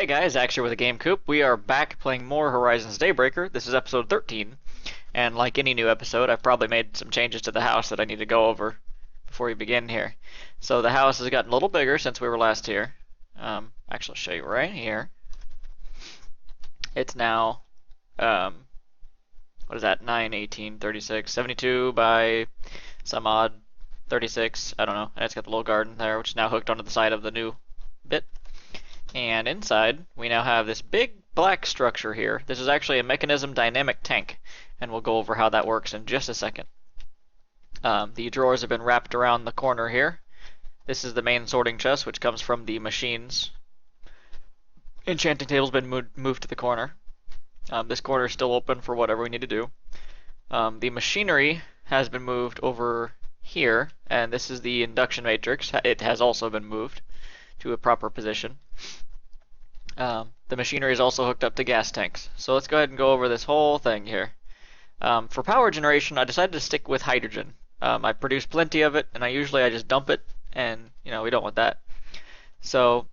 Hey guys, Axer with TheGameCoop. We are back playing more Horizons Daybreaker. This is episode 13, and like any new episode, I've probably made some changes to the house that I need to go over before we begin here. So the house has gotten a little bigger since we were last here. Actually, I'll show you right here. It's now, what is that, 9, 18, 36, 72 by some odd 36, I don't know. And it's got the little garden there, which is now hooked onto the side of the new bit. And inside, we now have this big black structure here. This is actually a mechanism dynamic tank, and we'll go over how that works in just a second. The drawers have been wrapped around the corner here. This is the main sorting chest, which comes from the machines. Enchanting table's been moved to the corner. This corner is still open for whatever we need to do. The machinery has been moved over here, and this is the induction matrix. It has also been moved to a proper position. The machinery is also hooked up to gas tanks. So let's go ahead and go over this whole thing here. For power generation, I decided to stick with hydrogen. I produce plenty of it, and I just dump it, and we don't want that. So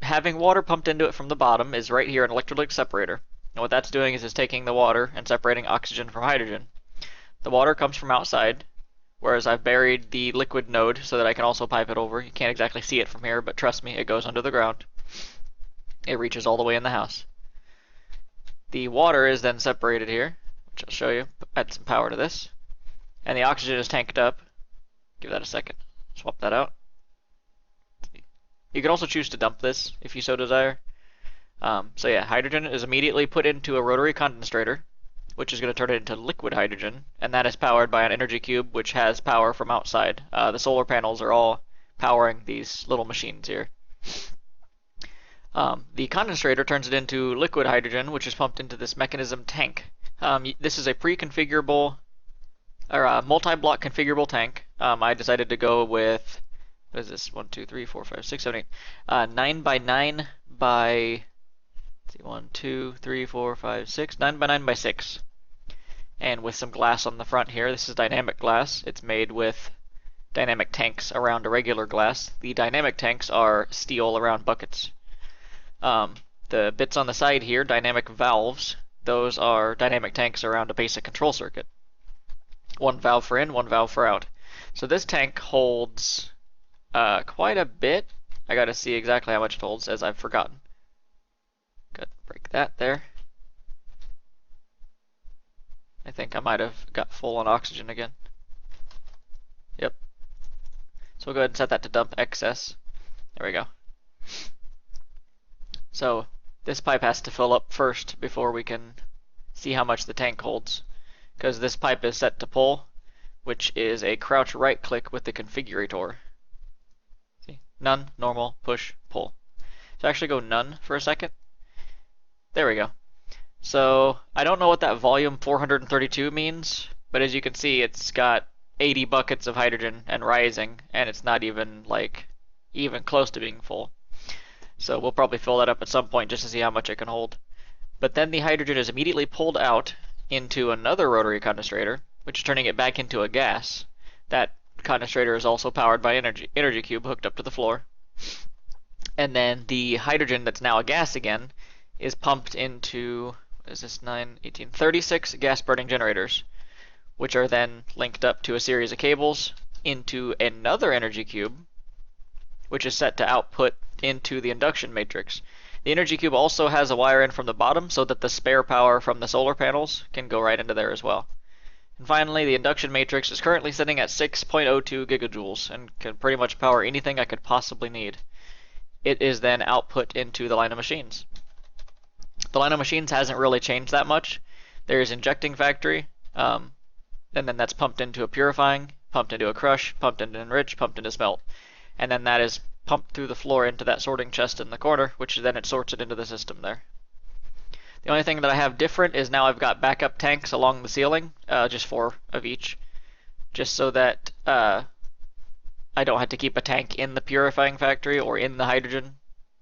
having water pumped into it from the bottom is right here an electrolytic separator. And what that's doing is it's taking the water and separating oxygen from hydrogen. The water comes from outside, whereas I've buried the liquid node so that I can also pipe it over. You can't exactly see it from here, but trust me, it goes under the ground. It reaches all the way in the house. The water is then separated here, which I'll show you. Add some power to this. And the oxygen is tanked up. Give that a second. Swap that out. You can also choose to dump this if you so desire. So yeah, hydrogen is immediately put into a rotary condensator, which is going to turn it into liquid hydrogen, and that is powered by an energy cube, which has power from outside. The solar panels are all powering these little machines here. The condensator turns it into liquid hydrogen, which is pumped into this mechanism tank. This is a pre-configurable, or a multi-block configurable tank. I decided to go with, what is this, 1, 2, 3, 4, 5, 6, 7, 8, 9 by 9 by, let's see, 1, 2, 3, 4, 5, 6, 9 by 9 by 6. And with some glass on the front here. This is dynamic glass. It's made with dynamic tanks around a regular glass. The dynamic tanks are steel around buckets. The bits on the side here, dynamic valves, those are dynamic tanks around a basic control circuit. One valve for in, one valve for out. So this tank holds quite a bit. I gotta see exactly how much it holds, as I've forgotten. Good, break that there. I think I might have got full on oxygen again. Yep. So we'll go ahead and set that to dump excess. There we go. So this pipe has to fill up first before we can see how much the tank holds, because this pipe is set to pull, which is a crouch right click with the configurator. See? None, normal, push, pull. So actually go none for a second. There we go. So I don't know what that volume 432 means, but as you can see, it's got 80 buckets of hydrogen and rising, and it's not even even close to being full. So we'll probably fill that up at some point just to see how much it can hold. But then the hydrogen is immediately pulled out into another rotary condensator, which is turning it back into a gas. That condensator is also powered by energy cube hooked up to the floor. And then the hydrogen that's now a gas again is pumped into, what is this, 9, 18, 36 gas burning generators, which are then linked up to a series of cables into another energy cube, which is set to output into the induction matrix. The energy cube also has a wire in from the bottom so that the spare power from the solar panels can go right into there as well. And finally, the induction matrix is currently sitting at 6.02 gigajoules and can pretty much power anything I could possibly need. It is then output into the line of machines. The line of machines hasn't really changed that much. There's injecting factory, and then that's pumped into a purifying, pumped into a crush, pumped into enrich, pumped into smelt. And then that is pumped through the floor into that sorting chest in the corner, which then it sorts it into the system there. The only thing that I have different is now I've got backup tanks along the ceiling, just 4 of each, just so that I don't have to keep a tank in the purifying factory or in the hydrogen,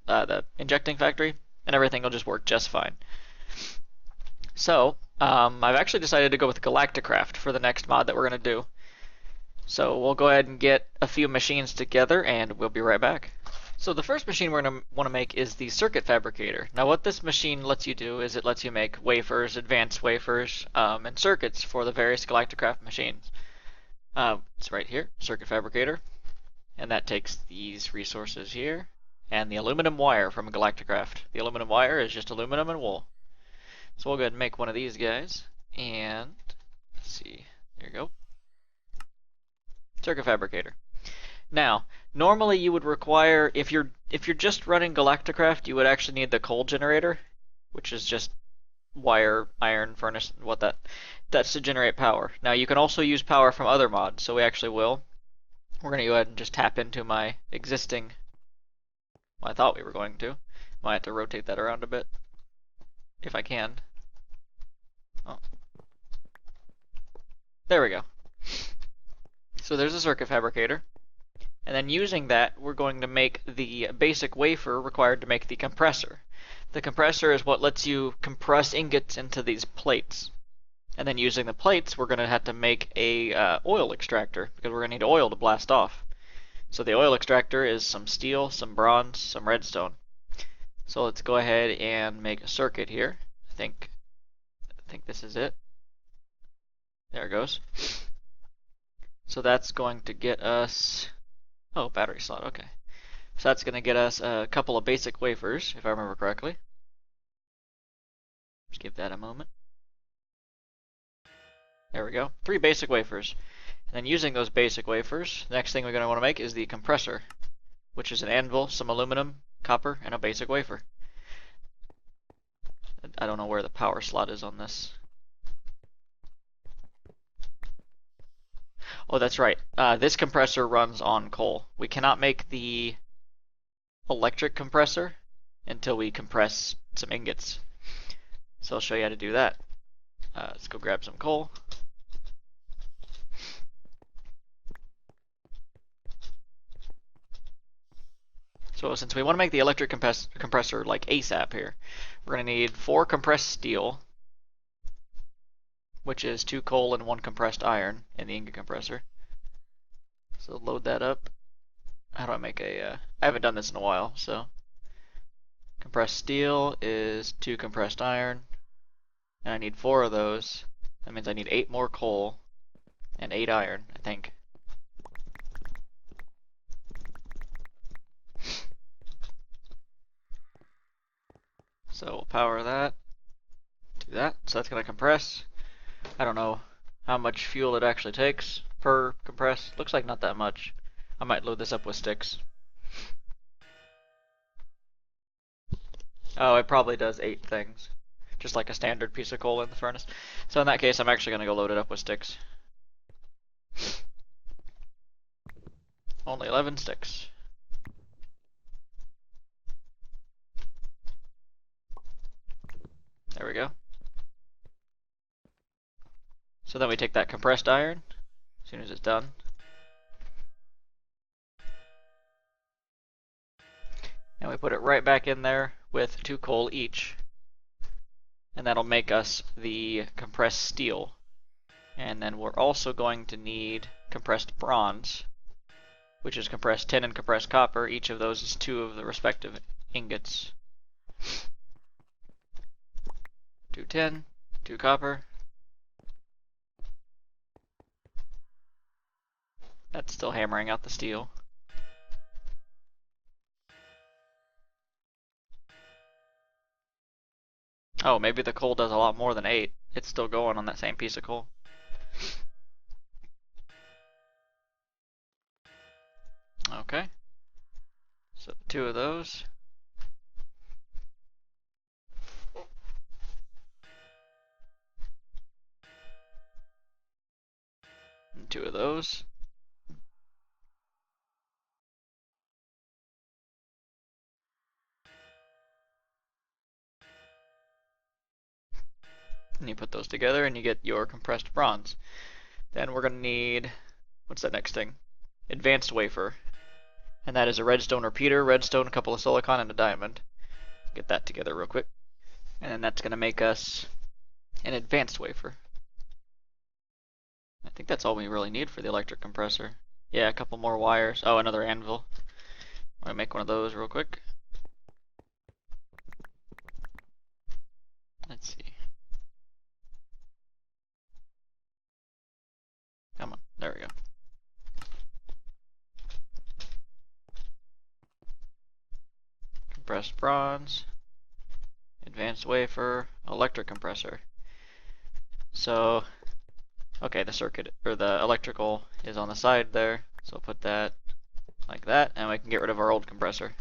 the injecting factory, and everything will just work just fine. So I've actually decided to go with Galacticraft for the next mod that we're going to do. So we'll go ahead and get a few machines together and we'll be right back. So the first machine we're going to want to make is the circuit fabricator. Now what this machine lets you do is it lets you make wafers, advanced wafers, and circuits for the various Galacticraft machines. It's right here, circuit fabricator, and that takes these resources here, and the aluminum wire from Galacticraft. The aluminum wire is just aluminum and wool. So we'll go ahead and make one of these guys, and let's see, there you go. Circuit fabricator. Now, normally you would require, if you're just running Galacticraft, you would actually need the coal generator, which is just wire, iron, furnace, that's to generate power. Now you can also use power from other mods, so we actually will. We're going to go ahead and just tap into my existing, well, I thought we were going to. Might have to rotate that around a bit, if I can. Oh. There we go. So there's a circuit fabricator. And then using that, we're going to make the basic wafer required to make the compressor. The compressor is what lets you compress ingots into these plates. And then using the plates, we're going to have to make a oil extractor, because we're going to need oil to blast off. So the oil extractor is some steel, some bronze, some redstone. So let's go ahead and make a circuit here. I think this is it. There it goes. So that's going to get us, oh, battery slot, okay. So that's going to get us a couple of basic wafers, if I remember correctly. Just give that a moment. There we go, 3 basic wafers. And then using those basic wafers, the next thing we're going to want to make is the compressor, which is an anvil, some aluminum, copper, and a basic wafer. I don't know where the power slot is on this. Oh, that's right. This compressor runs on coal. We cannot make the electric compressor until we compress some ingots. So I'll show you how to do that. Let's go grab some coal. So since we want to make the electric compressor like ASAP here, we're going to need 4 compressed steel, which is 2 coal and 1 compressed iron in the ingot compressor. So load that up. How do I make a, I haven't done this in a while, so. Compressed steel is 2 compressed iron, and I need 4 of those. That means I need 8 more coal and 8 iron, I think. So we'll power that, do that. So that's going to compress. I don't know how much fuel it actually takes per compress. Looks like not that much. I might load this up with sticks. Oh, it probably does 8 things. Just like a standard piece of coal in the furnace. So in that case, I'm actually going to go load it up with sticks. Only 11 sticks. There we go. So then we take that compressed iron, as soon as it's done. And we put it right back in there with 2 coal each. And that'll make us the compressed steel. And then we're also going to need compressed bronze, which is compressed tin and compressed copper. Each of those is 2 of the respective ingots. 2 tin, 2 copper. That's still hammering out the steel. Oh, maybe the coal does a lot more than 8. It's still going on that same piece of coal. Okay. So 2 of those. And 2 of those. And you put those together and you get your compressed bronze. Then we're going to need, what's that next thing? Advanced wafer. And that is a redstone repeater, redstone, a couple of silicon, and a diamond. Get that together real quick. And then that's going to make us an advanced wafer. I think that's all we really need for the electric compressor. Yeah, a couple more wires. Oh, another anvil. Let me make one of those real quick. Let's see. Come on, there we go. Compressed bronze, advanced wafer, electric compressor. So, okay, the circuit, or the electrical is on the side there. So put that like that, and we can get rid of our old compressor.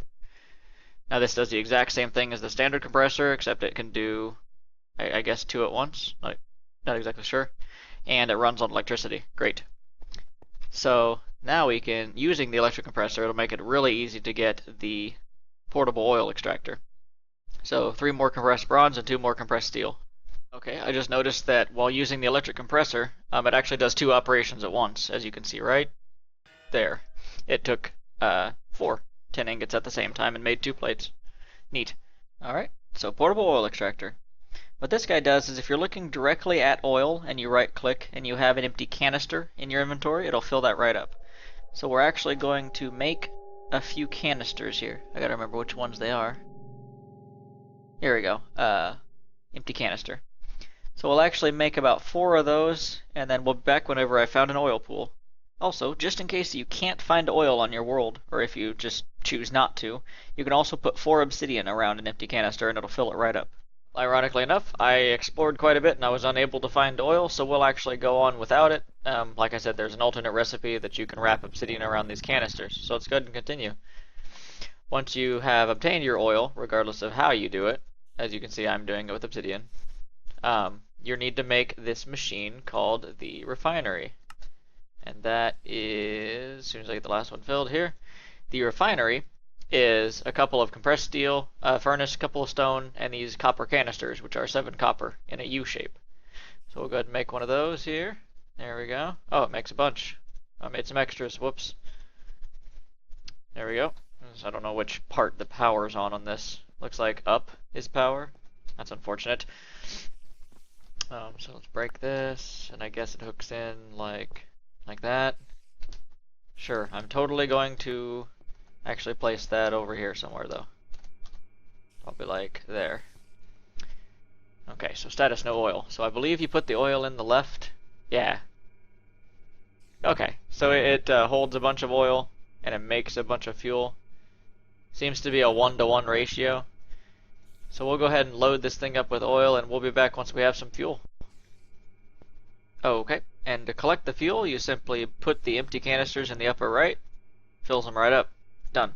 Now this does the exact same thing as the standard compressor, except it can do, I guess, 2 at once. Not exactly sure. And it runs on electricity. Great. So now we can, using the electric compressor, it'll make it really easy to get the portable oil extractor. So 3 more compressed bronze and 2 more compressed steel. Okay, I just noticed that while using the electric compressor, it actually does 2 operations at once, as you can see right there. It took 4 tin ingots at the same time and made 2 plates. Neat. Alright, so portable oil extractor. What this guy does is if you're looking directly at oil and you right click and you have an empty canister in your inventory, it'll fill that right up. So we're actually going to make a few canisters here. I gotta remember which ones they are. Here we go. Empty canister. So we'll actually make about 4 of those, and then we'll be back whenever I found an oil pool. Also, just in case you can't find oil on your world, or if you just choose not to, you can also put 4 obsidian around an empty canister and it'll fill it right up. Ironically enough, I explored quite a bit and I was unable to find oil, so we'll actually go on without it. Like I said, there's an alternate recipe that you can wrap obsidian around these canisters, so let's go ahead and continue. Once you have obtained your oil, regardless of how you do it, as you can see I'm doing it with obsidian, you need to make this machine called the refinery. And that is, as soon as I get the last one filled here, the refinery is a couple of compressed steel, a furnace, a couple of stone, and these copper canisters, which are 7 copper in a U shape. So we'll go ahead and make one of those here. There we go. Oh, it makes a bunch. I made some extras. Whoops. There we go. So I don't know which part the power's on this. Looks like up is power. That's unfortunate. So let's break this, and I guess it hooks in like that. Sure, I'm totally going to actually place that over here somewhere though. Probably like there. Okay, so status no oil. So I believe you put the oil in the left. Yeah. Okay, so it holds a bunch of oil and it makes a bunch of fuel. Seems to be a 1-to-1 ratio. So we'll go ahead and load this thing up with oil and we'll be back once we have some fuel. Okay, and to collect the fuel, you simply put the empty canisters in the upper right, fills them right up. Done.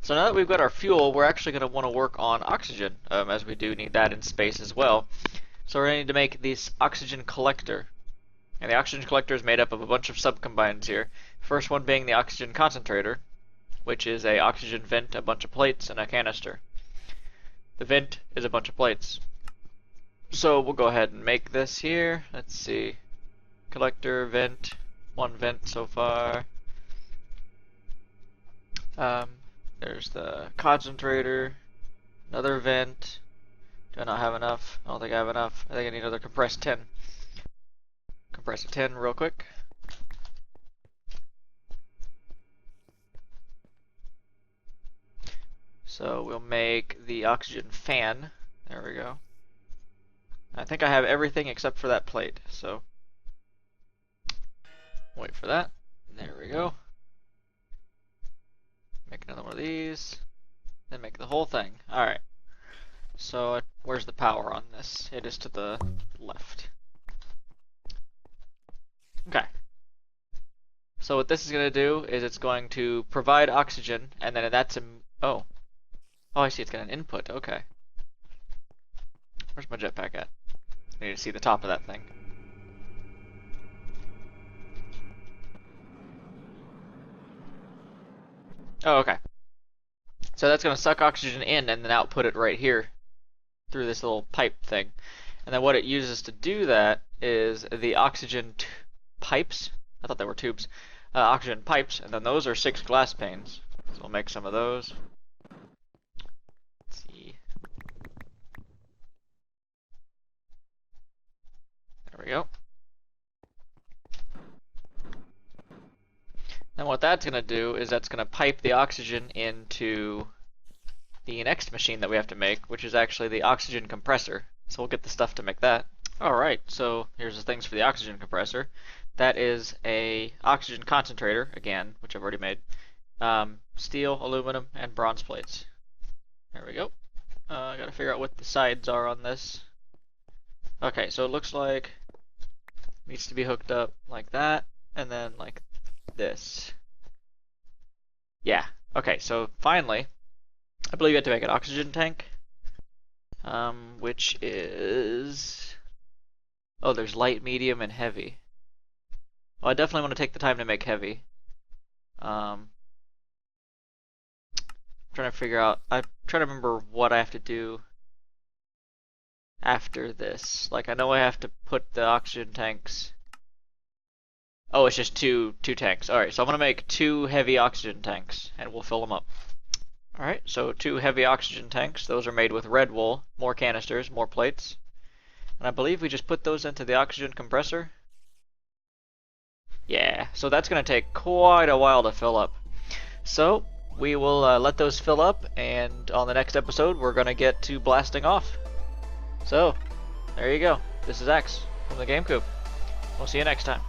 So now that we've got our fuel, we're actually going to want to work on oxygen, as we do need that in space as well. So we're going to need to make this oxygen collector. And the oxygen collector is made up of a bunch of subcombines here. First one being the oxygen concentrator, which is a oxygen vent, a bunch of plates, and a canister. The vent is a bunch of plates. So we'll go ahead and make this here. Let's see. Collector, vent, 1 vent so far. There's the concentrator, another vent. Do I not have enough? I don't think I have enough. I think I need another compressed tin. Compress a tin real quick. So we'll make the oxygen fan. There we go. I think I have everything except for that plate, so wait for that. There we go. Make another one of these. Then make the whole thing. Alright. So where's the power on this? It is to the left. Okay. So what this is going to do is it's going to provide oxygen, and then that's oh, I see. It's got an input. Okay. Where's my jetpack at? I need to see the top of that thing. Oh, okay. So that's going to suck oxygen in and then output it right here through this little pipe thing. And then what it uses to do that is the oxygen pipes. I thought they were tubes. Oxygen pipes, and then those are 6 glass panes. So we'll make some of those. Let's see. There we go. And what that's going to do is that's going to pipe the oxygen into the next machine that we have to make, which is actually the oxygen compressor. So we'll get the stuff to make that. Alright, so here's the things for the oxygen compressor. That is a oxygen concentrator, again, which I've already made. Steel, aluminum, and bronze plates. There we go. I gotta figure out what the sides are on this. Okay, so it looks like it needs to be hooked up like that, and then like this. Yeah, okay, so finally, I believe you have to make an oxygen tank, which is... Oh, there's light, medium, and heavy. Well, I definitely want to take the time to make heavy. I'm trying to figure out, I'm trying to remember what I have to do after this. Like, I know I have to put the oxygen tanks. Oh, it's just two tanks. Alright, so I'm going to make 2 heavy oxygen tanks, and we'll fill them up. Alright, so 2 heavy oxygen tanks. Those are made with red wool, more canisters, more plates. And I believe we just put those into the oxygen compressor. Yeah, so that's going to take quite a while to fill up. So, we will let those fill up, and on the next episode, we're going to get to blasting off. So, there you go. This is X from the GameCoop. We'll see you next time.